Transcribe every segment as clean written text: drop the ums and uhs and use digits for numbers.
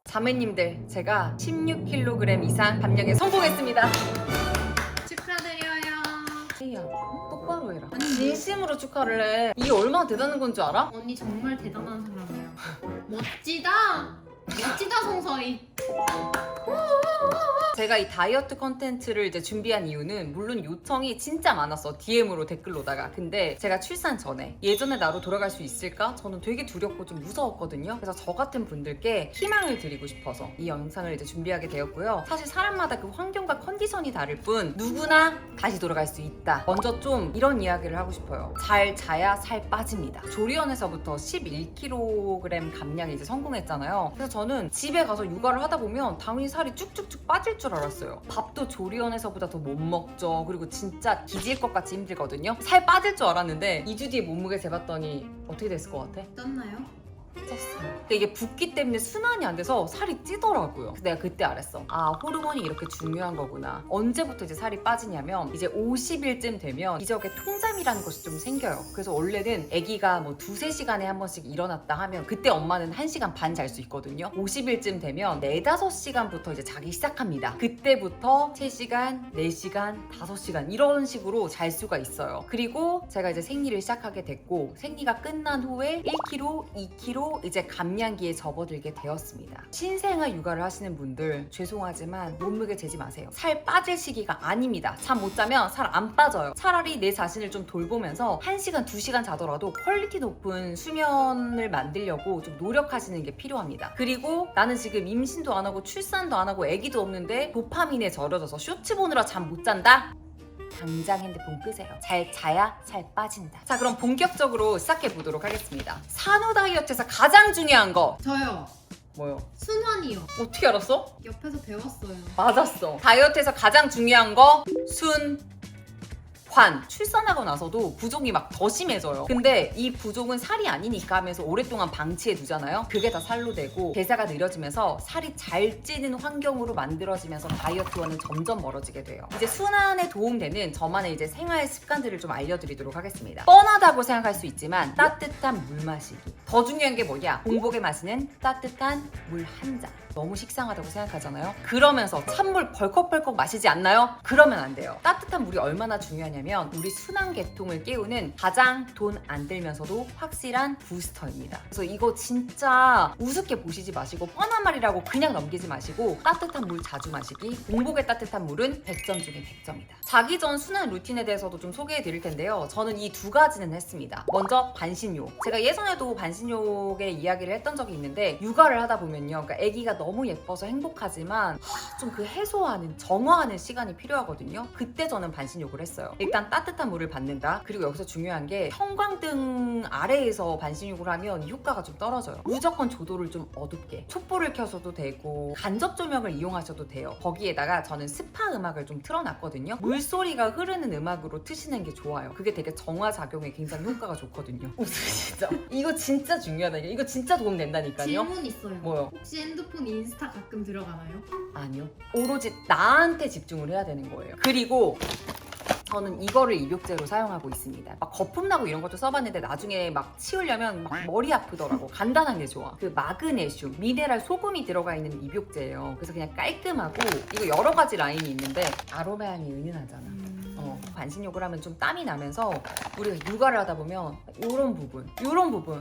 자매님들, 제가 16kg 이상 감량에 성공했습니다. 축하드려요. 혜이야, 똑바로 해라. 아니, 진심으로 축하를 해. 이게 얼마나 대단한 건 줄 알아? 언니 정말 대단한 사람이야. 멋지다. 멋지다 성서희. 제가 이 다이어트 컨텐츠를 이제 준비한 이유는 물론 요청이 진짜 많았어. DM으로 댓글로다가. 근데 제가 출산 전에 예전의 나로 돌아갈 수 있을까? 저는 되게 두렵고 좀 무서웠거든요. 그래서 저 같은 분들께 희망을 드리고 싶어서 이 영상을 이제 준비하게 되었고요. 사실 사람마다 그 환경과 컨디션이 다를 뿐 누구나 다시 돌아갈 수 있다. 먼저 좀 이런 이야기를 하고 싶어요. 잘 자야 살 빠집니다. 조리원에서부터 11kg 감량에 이제 성공했잖아요. 그래서 저는 집에 가서 육아를 하다 보면 당연히 살이 쭉쭉쭉 빠질 줄 알았어요. 밥도 조리원에서보다 더 못 먹죠. 그리고 진짜 뒤질 것 같이 힘들거든요. 살 빠질 줄 알았는데 2주 뒤에 몸무게 재봤더니 어떻게 됐을 것 같아? 떴나요? 쪘어요. 근데 이게 붓기 때문에 순환이 안 돼서 살이 찌더라고요. 그래서 내가 그때 알았어. 아, 호르몬이 이렇게 중요한 거구나. 언제부터 이제 살이 빠지냐면 이제 50일쯤 되면 기저귀에 통잠이라는 것이 좀 생겨요. 그래서 원래는 아기가 뭐 2-3시간에 한 번씩 일어났다 하면 그때 엄마는 1시간 반 잘 수 있거든요. 50일쯤 되면 4-5시간부터 이제 자기 시작합니다. 그때부터 3시간, 4시간, 5시간 이런 식으로 잘 수가 있어요. 그리고 제가 이제 생리를 시작하게 됐고 생리가 끝난 후에 1kg, 2kg 이제 감량기에 접어들게 되었습니다. 신생아 육아를 하시는 분들 죄송하지만 몸무게 재지 마세요. 살 빠질 시기가 아닙니다. 잠 못 자면 살 안 빠져요. 차라리 내 자신을 좀 돌보면서 1시간, 2시간 자더라도 퀄리티 높은 수면을 만들려고 좀 노력하시는 게 필요합니다. 그리고 나는 지금 임신도 안 하고 출산도 안 하고 아기도 없는데 도파민에 절여져서 쇼츠 보느라 잠 못 잔다? 당장 핸드폰 끄세요. 잘 자야 살 빠진다. 자, 그럼 본격적으로 시작해 보도록 하겠습니다. 산후 다이어트에서 가장 중요한 거 저요. 뭐요? 순환이요. 어떻게 알았어? 옆에서 배웠어요. 맞았어. 다이어트에서 가장 중요한 거 출산하고 나서도 부종이 막 더 심해져요. 근데 이 부종은 살이 아니니까 하면서 오랫동안 방치해 두잖아요. 그게 다 살로 되고 대사가 느려지면서 살이 잘 찌는 환경으로 만들어지면서 다이어트와는 점점 멀어지게 돼요. 이제 순환에 도움되는 저만의 이제 생활 습관들을 좀 알려드리도록 하겠습니다. 뻔하다고 생각할 수 있지만 따뜻한 물 마시기. 더 중요한 게 뭐냐? 공복에 마시는 따뜻한 물 한 잔. 너무 식상하다고 생각하잖아요. 그러면서 찬물 벌컥벌컥 마시지 않나요? 그러면 안 돼요. 따뜻한 물이 얼마나 중요하냐면 우리 순환계통을 깨우는 가장 돈 안 들면서도 확실한 부스터입니다. 그래서 이거 진짜 우습게 보시지 마시고 뻔한 말이라고 그냥 넘기지 마시고 따뜻한 물 자주 마시기. 공복에 따뜻한 물은 100점 중에 100점이다. 자기 전 순환 루틴에 대해서도 좀 소개해 드릴 텐데요. 저는 이 두 가지는 했습니다. 먼저 반신욕. 제가 예전에도 반신욕의 이야기를 했던 적이 있는데 육아를 하다 보면요. 그러니까 아기가 너무 예뻐서 행복하지만 좀 그 해소하는, 정화하는 시간이 필요하거든요. 그때 저는 반신욕을 했어요. 일단 따뜻한 물을 받는다. 그리고 여기서 중요한 게 형광등 아래에서 반신욕을 하면 효과가 좀 떨어져요. 무조건 조도를 좀 어둡게. 촛불을 켜셔도 되고 간접 조명을 이용하셔도 돼요. 거기에다가 저는 스파 음악을 좀 틀어놨거든요. 물소리가 흐르는 음악으로 트시는 게 좋아요. 그게 되게 정화 작용에 굉장히 효과가 좋거든요. 웃으시죠? 이거 진짜 중요하다. 이거 진짜 도움 된다니까요. 질문 있어요. 뭐요? 혹시 핸드폰 인스타 가끔 들어가나요? 아니요. 오로지 나한테 집중을 해야 되는 거예요. 그리고 저는 이거를 입욕제로 사용하고 있습니다. 막 거품 나고 이런 것도 써봤는데 나중에 막 치우려면 막 머리 아프더라고. 간단한 게 좋아. 그 마그네슘, 미네랄 소금이 들어가 있는 입욕제예요. 그래서 그냥 깔끔하고 이거 여러 가지 라인이 있는데 아로마 향이 은은하잖아. 반신욕을 하면 좀 땀이 나면서 우리가 육아를 하다 보면 이런 부분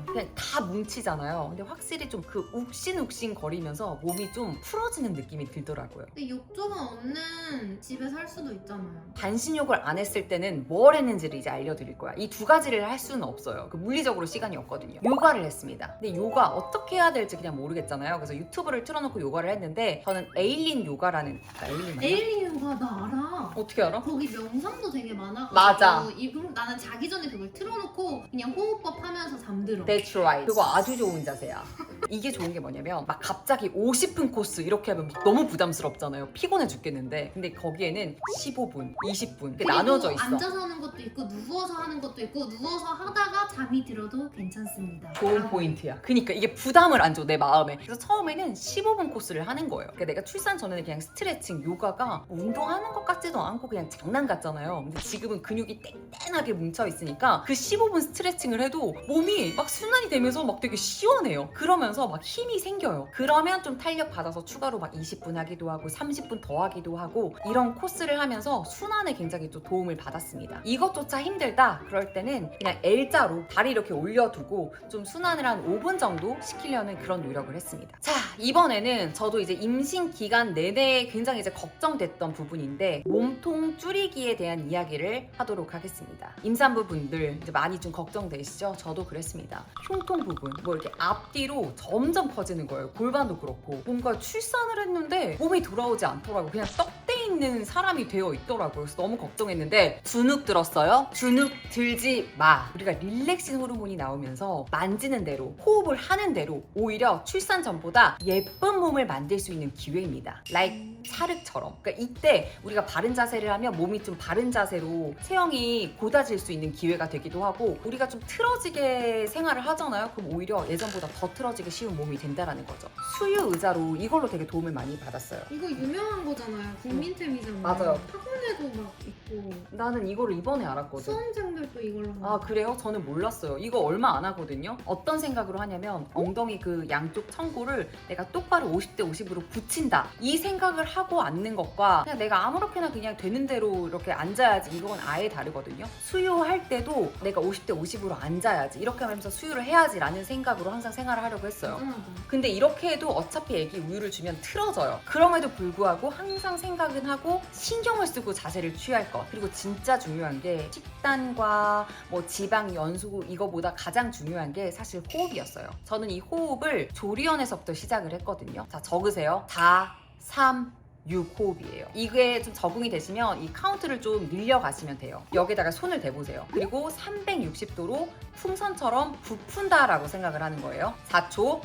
그냥 다 뭉치잖아요. 근데 확실히 좀 그 욱신욱신 거리면서 몸이 좀 풀어지는 느낌이 들더라고요. 근데 욕조가 없는 집에 살 수도 있잖아요. 반신욕을 안 했을 때는 뭘 했는지를 이제 알려드릴 거야. 이 두 가지를 할 수는 없어요. 그 물리적으로 시간이 없거든요. 요가를 했습니다. 근데 요가 어떻게 해야 될지 그냥 모르겠잖아요. 그래서 유튜브를 틀어놓고 요가를 했는데 저는 에일린 요가라는 에일린 맞나? 에일린 요가 나 알아. 어떻게 알아? 거기 명상도 되게 많아가지고 맞아. 그럼 나는 자기 전에 그걸 틀어놓고 그냥 호흡법 하면서 잠들어. That's right. 그거 아주 좋은 자세야. 이게 좋은 게 뭐냐면 막 갑자기 50분 코스 이렇게 하면 막 너무 부담스럽잖아요. 피곤해 죽겠는데. 근데 거기에는 15분, 20분 이렇게 그리고 나눠져 있어. 앉아서 하는 것도 있고 누워서 하는 것도 있고 누워서 하다가 잠이 들어도 괜찮습니다. 좋은 포인트야. 그러니까 이게 부담을 안 줘, 내 마음에. 그래서 처음에는 15분 코스를 하는 거예요. 그러니까 내가 출산 전에는 그냥 스트레칭, 요가가 뭐 운동하는 것 같지도 않고 그냥 장난 같잖아요. 근데 지금은 근육이 땡땡하게 뭉쳐 있으니까 그 15분 스트레칭을 해도 몸이 막 순환이 되면서 막 되게 시원해요. 그러면서 하면서 막 힘이 생겨요. 그러면 좀 탄력 받아서 추가로 막 20분 하기도 하고 30분 더 하기도 하고 이런 코스를 하면서 순환에 굉장히 또 도움을 받았습니다. 이것조차 힘들다 그럴 때는 그냥 L자로 다리 이렇게 올려두고 좀 순환을 한 5분 정도 시키려는 그런 노력을 했습니다. 자, 이번에는 저도 이제 임신 기간 내내 굉장히 이제 걱정됐던 부분인데 몸통 줄이기에 대한 이야기를 하도록 하겠습니다. 임산부분들 이제 많이 좀 걱정되시죠? 저도 그랬습니다. 흉통 부분 뭐 이렇게 앞뒤로 점점 커지는 거예요. 골반도 그렇고 뭔가 출산을 했는데 몸이 돌아오지 않더라고요. 그냥 떡대 있는 사람이 되어 있더라고요. 그래서 너무 걱정했는데 주눅 들었어요? 주눅 들지 마. 우리가 릴렉신 호르몬이 나오면서 만지는 대로 호흡을 하는 대로 오히려 출산 전보다 예쁜 몸을 만들 수 있는 기회입니다. like 찰흙처럼. 그러니까 이때 우리가 바른 자세를 하면 몸이 좀 바른 자세로 체형이 곧아질 수 있는 기회가 되기도 하고 우리가 좀 틀어지게 생활을 하잖아요. 그럼 오히려 예전보다 더 틀어지기 쉬운 몸이 된다라는 거죠. 수유 의자로 이걸로 되게 도움을 많이 받았어요. 이거 유명한 거잖아요. 국민템이잖아요. 맞아요. 학원에도 막 있고 나는 이거를 이번에 알았거든. 수험생들도 이걸로 아 그래요? 저는 몰랐어요. 이거 얼마 안 하거든요. 어떤 생각으로 하냐면 엉덩이 그 양쪽 청골을 내가 똑바로 50대 50으로 붙인다. 이 생각을 하고 앉는 것과 그냥 내가 아무렇게나 그냥 되는 대로 이렇게 앉아야지 이건 아예 다르거든요. 수유할 때도 내가 50대 50으로 앉아야지 이렇게 하면서 수유를 해야지 라는 생각으로 항상 생활을 하려고 했어요. 근데 이렇게 해도 어차피 애기 우유를 주면 틀어져요. 그럼에도 불구하고 항상 생각은 하고 신경을 쓰고 자세를 취할 것. 그리고 진짜 중요한 게 식단과 뭐 지방 연소 이거보다 가장 중요한 게 사실 호흡이었어요. 저는 이 호흡을 조리원에서부터 시작을 했거든요. 자, 적으세요. 4, 3, 6 호흡이에요. 이게 좀 적응이 되시면 이 카운트를 좀 늘려가시면 돼요. 여기다가 손을 대보세요. 그리고 360도로 풍선처럼 부푼다라고 생각을 하는 거예요. 4초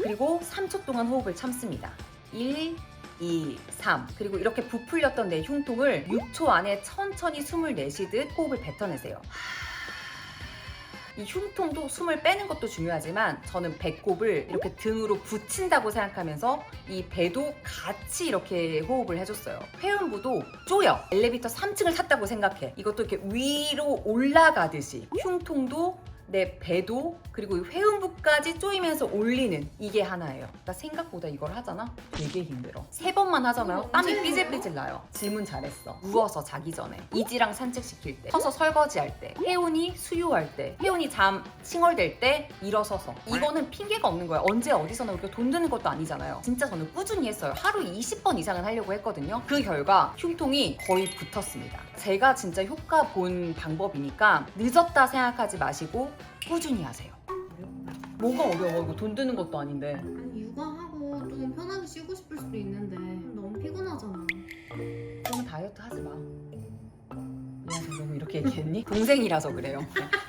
그리고 3초 동안 호흡을 참습니다. 1, 2, 3 그리고 이렇게 부풀렸던 내 흉통을 6초 안에 천천히 숨을 내쉬듯 호흡을 뱉어내세요. 이 흉통도 숨을 빼는 것도 중요하지만 저는 배꼽을 이렇게 등으로 붙인다고 생각하면서 이 배도 같이 이렇게 호흡을 해줬어요. 회음부도 쪼여. 엘리베이터 3층을 탔다고 생각해. 이것도 이렇게 위로 올라가듯이 흉통도 내 배도 그리고 이 회음부까지 쪼이면서 올리는 이게 하나예요. 그러니까 생각보다 이걸 하잖아? 되게 힘들어. 3번만 하잖아요? 땀이 삐질삐질 나요. 질문 잘했어. 누워서 자기 전에 이지랑 산책시킬 때 서서 설거지할 때 혜운이 수유할 때 혜운이 잠 칭얼댈 때 일어서서 이거는 핑계가 없는 거야. 언제 어디서나 우리가 돈 드는 것도 아니잖아요. 진짜 저는 꾸준히 했어요. 하루 20번 이상은 하려고 했거든요. 그 결과 흉통이 거의 붙었습니다. 제가 진짜 효과 본 방법이니까 늦었다 생각하지 마시고 꾸준히 하세요. 뭐가 어려워? 이거 돈 드는 것도 아닌데. 아니 육아하고 좀 편하게 쉬고 싶을 수도 있는데 너무 피곤하잖아. 그러면 다이어트 하지 마. 미안해, 너무 이렇게 얘기했니? 동생이라서 그래요.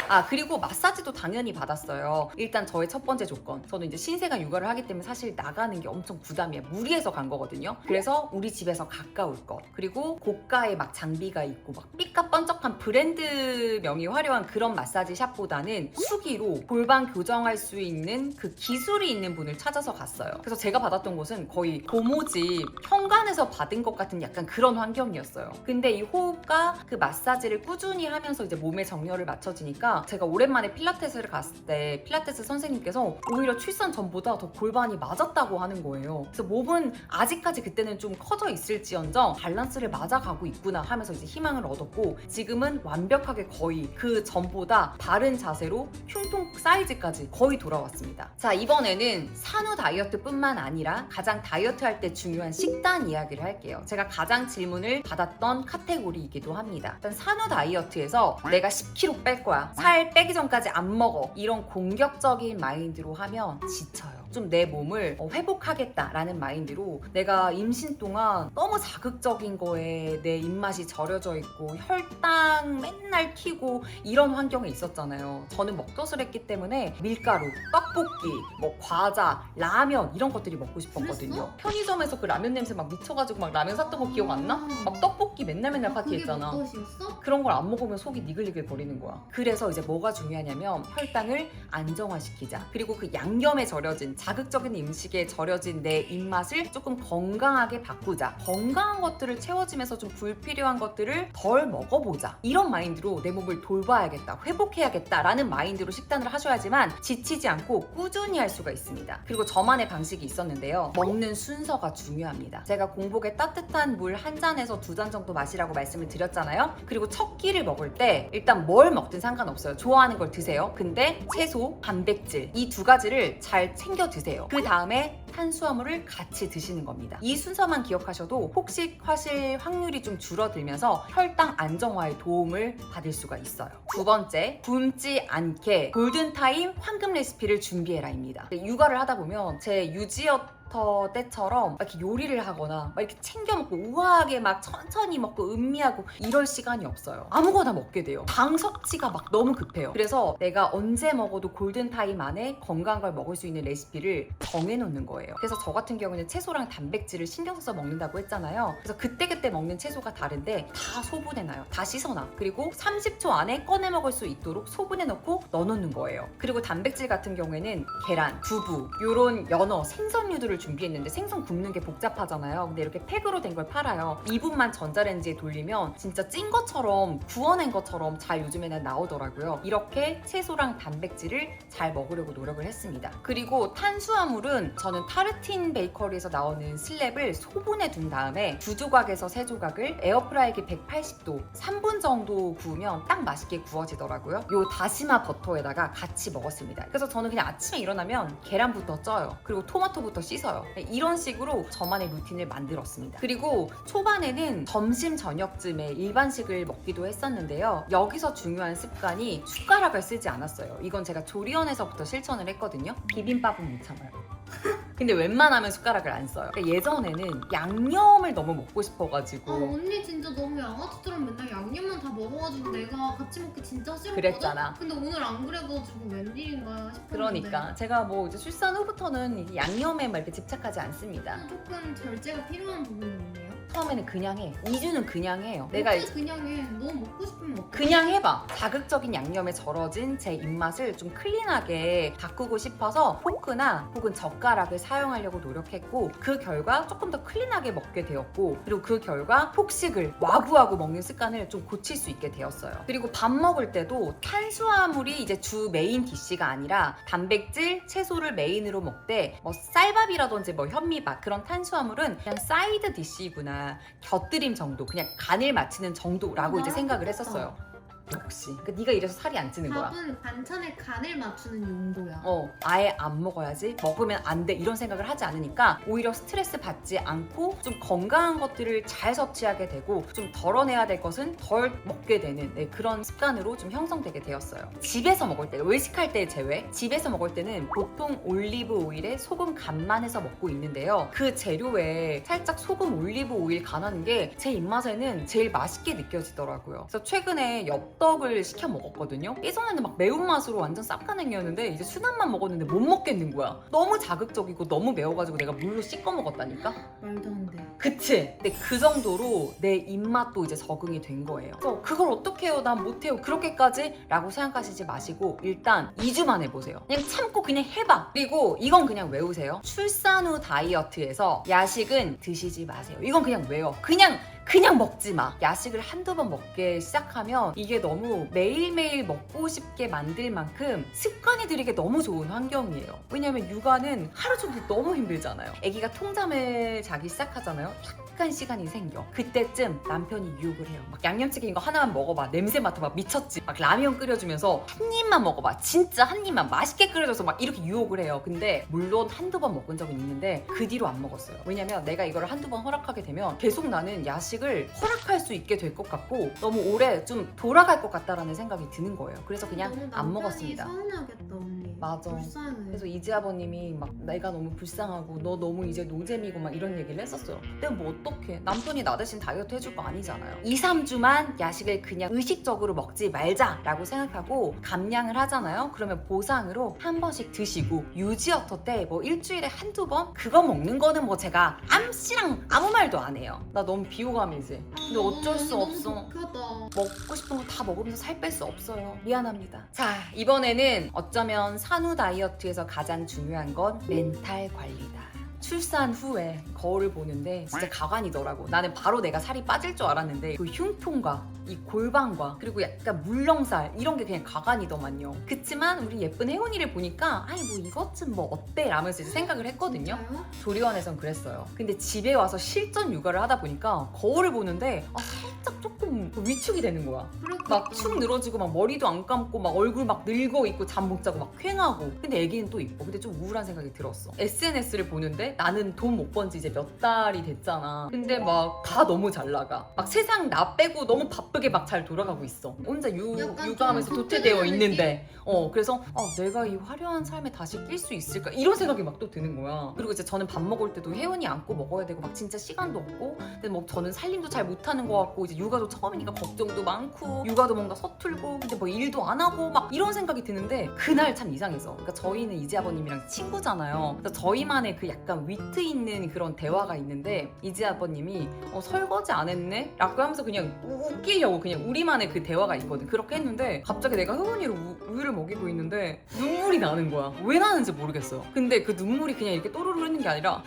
아 그리고 마사지도 당연히 받았어요. 일단 저의 첫 번째 조건, 저는 이제 신생아 육아를 하기 때문에 사실 나가는 게 엄청 부담이에요. 무리해서 간 거거든요. 그래서 우리 집에서 가까울 것, 그리고 고가의 막 장비가 있고 막 삐까뻔쩍한 브랜드명이 화려한 그런 마사지 샵보다는 수기로 골반 교정할 수 있는 그 기술이 있는 분을 찾아서 갔어요. 그래서 제가 받았던 곳은 거의 고모집 현관에서 받은 것 같은 약간 그런 환경이었어요. 근데 이 호흡과 그 마사지를 꾸준히 하면서 이제 몸의 정렬을 맞춰지니까 제가 오랜만에 필라테스를 갔을 때 필라테스 선생님께서 오히려 출산 전보다 더 골반이 맞았다고 하는 거예요. 그래서 몸은 아직까지 그때는 좀 커져 있을지언정 밸런스를 맞아가고 있구나 하면서 이제 희망을 얻었고 지금은 완벽하게 거의 그 전보다 바른 자세로 흉통 사이즈까지 거의 돌아왔습니다. 자, 이번에는 산후 다이어트뿐만 아니라 가장 다이어트 할 때 중요한 식단 이야기를 할게요. 제가 가장 질문을 받았던 카테고리이기도 합니다. 일단 산후 다이어트에서 내가 10kg 뺄 거야, 살 빼기 전까지 안 먹어, 이런 공격적인 마인드로 하면 지쳐요. 좀 내 몸을 회복하겠다라는 마인드로 내가 임신 동안 너무 자극적인 거에 내 입맛이 절여져 있고 혈당 맨날 튀고 이런 환경에 있었잖아요. 저는 먹덧을 했기 때문에 밀가루, 떡볶이, 뭐 과자, 라면 이런 것들이 먹고 싶었거든요. 그랬어? 편의점에서 그 라면 냄새 막 미쳐가지고 막 라면 샀던 거 기억 안 나? 막 떡볶이 맨날 파티했잖아. 그게 먹덧이었어? 그런 걸 안 먹으면 속이 니글니글 거리는 거야. 그래서 이제 뭐가 중요하냐면 혈당을 안정화시키자. 그리고 그 양념에 절여진 자극적인 음식에 절여진 내 입맛을 조금 건강하게 바꾸자. 건강한 것들을 채워지면서 좀 불필요한 것들을 덜 먹어보자. 이런 마인드로 내 몸을 돌봐야겠다, 회복해야겠다라는 마인드로 식단을 하셔야지만 지치지 않고 꾸준히 할 수가 있습니다. 그리고 저만의 방식이 있었는데요. 먹는 순서가 중요합니다. 제가 공복에 따뜻한 물 한 잔에서 2잔 정도 마시라고 말씀을 드렸잖아요. 그리고 첫 끼를 먹을 때 일단 뭘 먹든 상관없어요. 좋아하는 걸 드세요. 근데 채소, 단백질 이 2가지를 잘 챙겨 드세요. 그 다음에 탄수화물을 같이 드시는 겁니다. 이 순서만 기억하셔도 폭식 화실 확률이 좀 줄어들면서 혈당 안정화에 도움을 받을 수가 있어요. 두 번째, 굶지 않게 골든타임 황금 레시피를 준비해라입니다. 육아를 하다 보면 제 유지어 때처럼 막 이렇게 요리를 하거나 막 이렇게 챙겨 먹고 우아하게 막 천천히 먹고 음미하고 이럴 시간이 없어요. 아무거나 먹게 돼요. 당 섭취가 막 너무 급해요. 그래서 내가 언제 먹어도 골든타임 안에 건강한 걸 먹을 수 있는 레시피를 정해놓는 거예요. 그래서 저 같은 경우는 채소랑 단백질을 신경 써서 먹는다고 했잖아요. 그래서 그때그때 먹는 채소가 다른데 다 소분해놔요. 다 씻어놔. 그리고 30초 안에 꺼내 먹을 수 있도록 소분해놓고 넣어놓는 거예요. 그리고 단백질 같은 경우에는 계란, 두부, 요런 연어, 생선류들을 준비했는데 생선 굽는 게 복잡하잖아요. 근데 이렇게 팩으로 된 걸 팔아요. 2분만 전자레인지에 돌리면 진짜 찐 것처럼 구워낸 것처럼 잘 요즘에는 나오더라고요. 이렇게 채소랑 단백질을 잘 먹으려고 노력을 했습니다. 그리고 탄수화물은 저는 타르틴 베이커리에서 나오는 슬랩을 소분해 둔 다음에 2조각에서 3조각을 에어프라이기 180도 3분 정도 구우면 딱 맛있게 구워지더라고요. 요 다시마 버터에다가 같이 먹었습니다. 그래서 저는 그냥 아침에 일어나면 계란부터 쪄요. 그리고 토마토부터 씻어요. 이런 식으로 저만의 루틴을 만들었습니다. 그리고 초반에는 점심 저녁쯤에 일반식을 먹기도 했었는데요. 여기서 중요한 습관이 숟가락을 쓰지 않았어요. 이건 제가 조리원에서부터 실천을 했거든요. 비빔밥은 못 참아요. 근데 웬만하면 숟가락을 안 써요. 그러니까 예전에는 양념을 너무 먹고 싶어가지고 언니 진짜 너무 양아치처럼 맨날 양념만 다 먹어가지고 내가 같이 먹기 진짜 싫었거든? 그랬잖아. 근데 오늘 안 그래가지고 웬일인가 싶었는데 그러니까 제가 뭐 이제 출산 후부터는 양념에 막 이렇게 집착하지 않습니다. 조금 절제가 필요한 부분이 있네요. 처음에는 그냥 해. 2주는 그냥 해요. 내가 어째 그냥 해. 너무 먹고 싶으면 먹고 그냥 해봐. 자극적인 양념에 절어진 제 입맛을 좀 클린하게 바꾸고 싶어서 포크나 혹은 젓가락을 사용하려고 노력했고 그 결과 조금 더 클린하게 먹게 되었고 그리고 그 결과 폭식을 와구와구 먹는 습관을 좀 고칠 수 있게 되었어요. 그리고 밥 먹을 때도 탄수화물이 이제 주 메인 디쉬가 아니라 단백질, 채소를 메인으로 먹되 뭐 쌀밥이라든지 뭐 현미밥 그런 탄수화물은 그냥 사이드 디쉬구나 곁들임 정도 그냥 간을 맞추는 정도라고 이제 생각을 했었어요. 역시 그러니까 네가 이래서 살이 안 찌는 거야. 밥은 반찬에 간을 맞추는 용도야. 아예 안 먹어야지 먹으면 안 돼 이런 생각을 하지 않으니까 오히려 스트레스 받지 않고 좀 건강한 것들을 잘 섭취하게 되고 좀 덜어내야 될 것은 덜 먹게 되는 그런 습관으로 좀 형성되게 되었어요. 집에서 먹을 때 외식할 때 제외 집에서 먹을 때는 보통 올리브 오일에 소금 간만 해서 먹고 있는데요. 그 재료에 살짝 소금 올리브 오일 간하는 게 제 입맛에는 제일 맛있게 느껴지더라고요. 그래서 최근에 엽떡을 시켜 먹었거든요. 예전에는 막 매운맛으로 완전 쌉가능이었는데 이제 순한맛 먹었는데 못 먹겠는 거야. 너무 자극적이고 너무 매워가지고 내가 물로 씻어 먹었다니까? 말도 안 돼. 그치? 근데 그 정도로 내 입맛도 이제 적응이 된 거예요. 그래서 그걸 어떻게 해요? 난 못해요. 그렇게까지? 라고 생각하시지 마시고 일단 2주만 해보세요. 그냥 참고 그냥 해봐. 그리고 이건 그냥 외우세요. 출산 후 다이어트에서 야식은 드시지 마세요. 이건 그냥 외워. 그냥 먹지 마. 야식을 한두 번 먹게 시작하면 이게 너무 매일매일 먹고 싶게 만들 만큼 습관이 들이게 너무 좋은 환경이에요. 왜냐면 육아는 하루 종일 너무 힘들잖아요. 아기가 통잠을 자기 시작하잖아요. 약간 시간이 생겨. 그때쯤 남편이 유혹을 해요. 막 양념치킨 이거 하나만 먹어봐. 냄새 맡아봐. 미쳤지. 막 라면 끓여주면서 한 입만 먹어봐. 진짜 한 입만 맛있게 끓여줘서 막 이렇게 유혹을 해요. 근데 물론 한두 번 먹은 적은 있는데 그 뒤로 안 먹었어요. 왜냐면 내가 이거를 한두 번 허락하게 되면 계속 나는 야식을 허락할 수 있게 될 것 같고 너무 오래 좀 돌아갈 것 같다라는 생각이 드는 거예요. 그래서 그냥 안 먹었습니다. 서운하겠다 언니. 맞아. 불쌍해. 그래서 이지 아버님이 막 내가 너무 불쌍하고 너 너무 이제 노잼이고 막 이런 얘기를 했었어요. 내가 뭐 어떡해. 남편이 나 대신 다이어트 해줄 거 아니잖아요. 2, 3주만 야식을 그냥 의식적으로 먹지 말자라고 생각하고 감량을 하잖아요. 그러면 보상으로 한 번씩 드시고 유지어터 때 뭐 일주일에 한두 번? 그거 먹는 거는 뭐 제가 암씨랑 아무 말도 안 해요. 나 너무 비호감이지. 근데 어쩔 수 없어. 너무 독하다. 먹고 싶은 거 다 먹으면서 살 뺄 수 없어요. 미안합니다. 자, 이번에는 어쩌면 산후 다이어트에서 가장 중요한 건 멘탈 관리다. 출산 후에 거울을 보는데 진짜 가관이더라고. 나는 바로 내가 살이 빠질 줄 알았는데 그 흉통과 이 골반과 그리고 약간 물렁살 이런 게 그냥 가관이더만요. 그치만 우리 예쁜 혜원이를 보니까 아니 뭐 이것쯤 뭐 어때? 라면서 이제 생각을 했거든요. 진짜요? 조리원에선 그랬어요. 근데 집에 와서 실전 육아를 하다 보니까 거울을 보는데 살짝 조금 위축이 되는 거야. 막 축 늘어지고 막 머리도 안 감고 막 얼굴 막 늙어 있고 잠 못 자고 막 퀭하고. 근데 애기는 또 이뻐. 근데 좀 우울한 생각이 들었어. SNS를 보는데 나는 돈 못 번 지 이제 몇 달이 됐잖아. 근데 막 다 너무 잘 나가. 막 세상 나 빼고 너무 바쁘게 막 잘 돌아가고 있어. 혼자 약간 육아하면서 좀 도태되어 속되는 있는데 그래서 내가 이 화려한 삶에 다시 낄 수 있을까? 이런 생각이 막 또 드는 거야. 그리고 이제 저는 밥 먹을 때도 혜원이 안고 먹어야 되고 막 진짜 시간도 없고 근데 뭐 저는 살림도 잘 못하는 것 같고 이제 육아도 처음이니까 걱정도 많고 육아도 뭔가 서툴고 근데 뭐 일도 안 하고 막 이런 생각이 드는데 그날 참 이상해서 그러니까 저희는 이지 아버님이랑 친구잖아요. 그래서 저희만의 그 약간 위트 있는 그런 대화가 있는데 이지 아버님이 설거지 안 했네? 라고 하면서 그냥 웃기려고 그냥 우리만의 그 대화가 있거든. 그렇게 했는데 갑자기 내가 혜원이를 우유를 먹이고 있는데 눈물이 나는 거야. 왜 나는지 모르겠어요. 근데 그 눈물이 그냥 이렇게 또르르 흐르는 게 아니라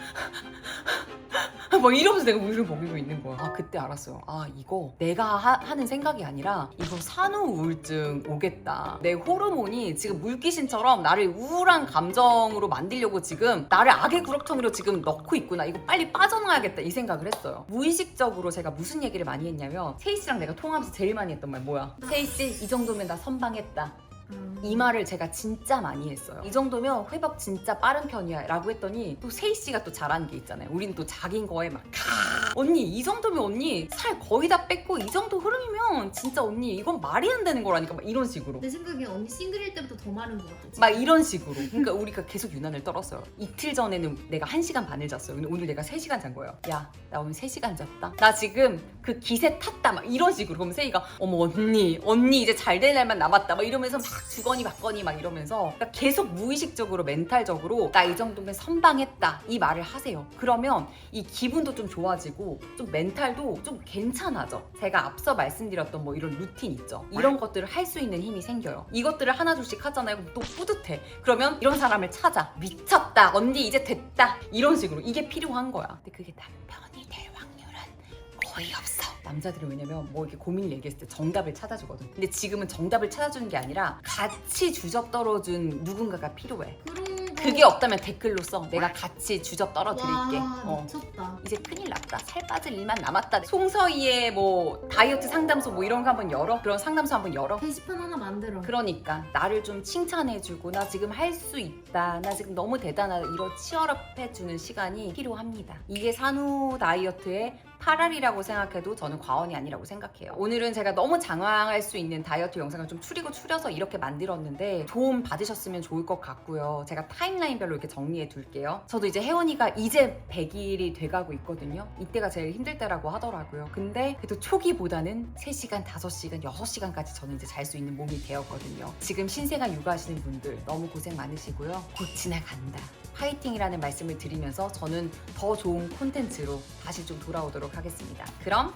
막 이러면서 내가 우유를 먹이고 있는 거야. 그때 알았어요. 이거 내가 하는 생각이 아니라 이거 산후 우울증 오겠다. 내 호르몬이 지금 물귀신처럼 나를 우울한 감정으로 만들려고 지금 나를 악의 구렁텅이로 지금 넣고 있구나. 이거 빨리 빠져나가야겠다 이 생각을 했어요. 무의식적으로 제가 무슨 얘기를 많이 했냐면 세희 씨랑 내가 통화하면서 제일 많이 했던 말 뭐야? 세희 씨 이 정도면 나 선방했다. 이 말을 제가 진짜 많이 했어요. 이 정도면 회복 진짜 빠른 편이야 라고 했더니 또 세희 씨가 또 잘하는 게 있잖아요. 우린 또 자기인 거에 막 언니 이 정도면 언니 살 거의 다 뺐고 이 정도 흐름이면 진짜 언니 이건 말이 안 되는 거라니까 막 이런 식으로 내 생각에 언니 싱글일 때부터 더 마른 것 같아. 막 이런 식으로. 그러니까 우리가 계속 유난을 떨었어요. 이틀 전에는 내가 1시간 반을 잤어요. 근데 오늘 내가 3시간 잔 거예요. 야, 나 오늘 3시간 잤다. 나 지금 그 기세 탔다. 막 이런 식으로. 그럼 세희가 어머 언니 이제 잘 될 날만 남았다. 막 이러면서 막 주거니 받거니 막 이러면서 그러니까 계속 무의식적으로 멘탈적으로 나 이 정도면 선방했다. 이 말을 하세요. 그러면 이 기분도 좀 좋아지고 좀 멘탈도 좀 괜찮아져. 제가 앞서 말씀드렸던 뭐 이런 루틴 있죠. 이런 것들을 할 수 있는 힘이 생겨요. 이것들을 하나둘씩 하잖아요. 그럼 또 뿌듯해. 그러면 이런 사람을 찾아. 미쳤다. 언니 이제 됐다. 이런 식으로. 이게 필요한 거야. 근데 그게 남편이 될 확률은 거의 없어. 남자들은 왜냐면 뭐 이렇게 고민을 얘기했을 때 정답을 찾아주거든. 근데 지금은 정답을 찾아주는 게 아니라 같이 주접 떨어준 누군가가 필요해. 그게 없다면 댓글로 써. 내가 같이 주접 떨어드릴게. 와 미쳤다. 이제 큰일 났다. 살 빠질 일만 남았다. 송서희의 뭐 다이어트 상담소 뭐 이런 거 한번 열어. 그런 상담소 한번 열어. 게시판 하나 만들어. 그러니까 나를 좀 칭찬해주고 나 지금 할 수 있다. 나 지금 너무 대단하다. 이런 치열업해주는 시간이 필요합니다. 이게 산후 다이어트의 8알이라고 생각해도 저는 과언이 아니라고 생각해요. 오늘은 제가 너무 장황할 수 있는 다이어트 영상을 좀 추려서 이렇게 만들었는데 도움 받으셨으면 좋을 것 같고요. 제가 타임라인별로 이렇게 정리해 둘게요. 저도 이제 혜원이가 이제 100일이 돼가고 있거든요. 이때가 제일 힘들 때라고 하더라고요. 근데 그래도 초기보다는 3시간, 5시간, 6시간까지 저는 이제 잘 수 있는 몸이 되었거든요. 지금 신생아 육아하시는 분들 너무 고생 많으시고요. 곧 지나간다. 화이팅이라는 말씀을 드리면서 저는 더 좋은 콘텐츠로 다시 좀 돌아오도록 하겠습니다. 그럼